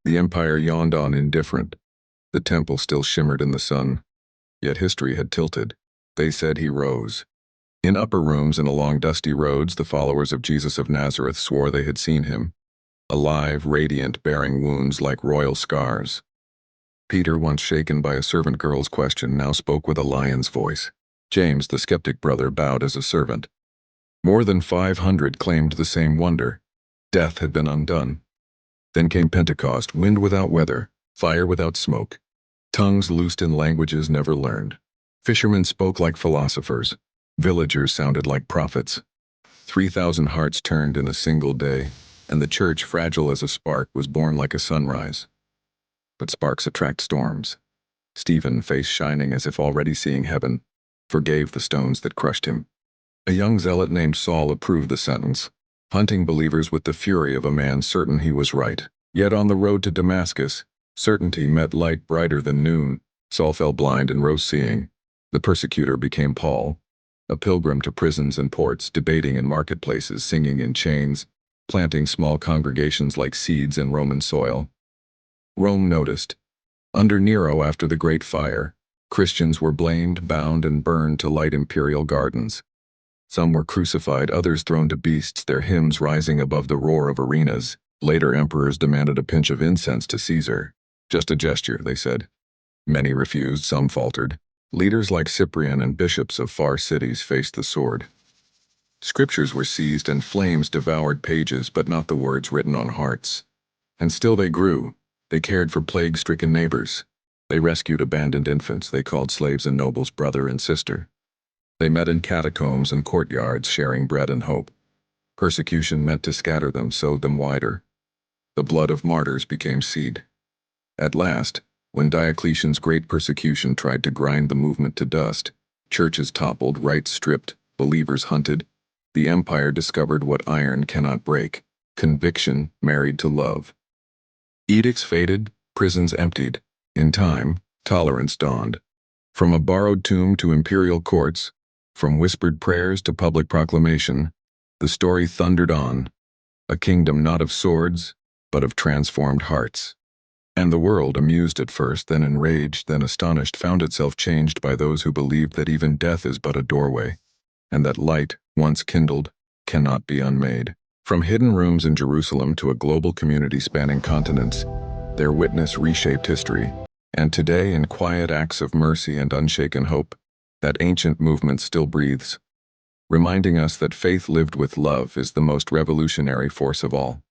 The empire yawned on indifferent. The temple still shimmered in the sun. Yet history had tilted. They said he rose. In upper rooms and along dusty roads, the followers of Jesus of Nazareth swore they had seen him, alive, radiant, bearing wounds like royal scars. Peter, once shaken by a servant girl's question, now spoke with a lion's voice. James, the skeptic brother, bowed as a servant. More than 500 claimed the same wonder. Death had been undone. Then came Pentecost, wind without weather, fire without smoke. Tongues loosed in languages never learned. Fishermen spoke like philosophers. Villagers sounded like prophets. 3,000 hearts turned in a single day, and the church, fragile as a spark, was born like a sunrise. But sparks attract storms. Stephen, face shining as if already seeing heaven, forgave the stones that crushed him. A young zealot named Saul approved the sentence, hunting believers with the fury of a man certain he was right. Yet on the road to Damascus, certainty met light brighter than noon. Saul fell blind and rose seeing. The persecutor became Paul, a pilgrim to prisons and ports, debating in marketplaces, singing in chains, planting small congregations like seeds in Roman soil. Rome noticed. Under Nero, after the Great Fire, Christians were blamed, bound, and burned to light imperial gardens. Some were crucified, others thrown to beasts, their hymns rising above the roar of arenas. Later emperors demanded a pinch of incense to Caesar. Just a gesture, they said. Many refused, some faltered. Leaders like Cyprian and bishops of far cities faced the sword. Scriptures were seized and flames devoured pages, but not the words written on hearts. And still they grew. They cared for plague-stricken neighbors. They rescued abandoned infants. They called slaves and nobles brother and sister. They met in catacombs and courtyards, sharing bread and hope. Persecution meant to scatter them, sowed them wider. The blood of martyrs became seed. At last, when Diocletian's great persecution tried to grind the movement to dust, churches toppled, rites stripped, believers hunted, the empire discovered what iron cannot break: conviction married to love. Edicts faded, prisons emptied. In time, tolerance dawned. From a borrowed tomb to imperial courts, from whispered prayers to public proclamation, the story thundered on, a kingdom not of swords, but of transformed hearts. And the world, amused at first, then enraged, then astonished, found itself changed by those who believed that even death is but a doorway, and that light, once kindled, cannot be unmade. From hidden rooms in Jerusalem to a global community spanning continents, their witness reshaped history. And today, in quiet acts of mercy and unshaken hope, that ancient movement still breathes, reminding us that faith lived with love is the most revolutionary force of all.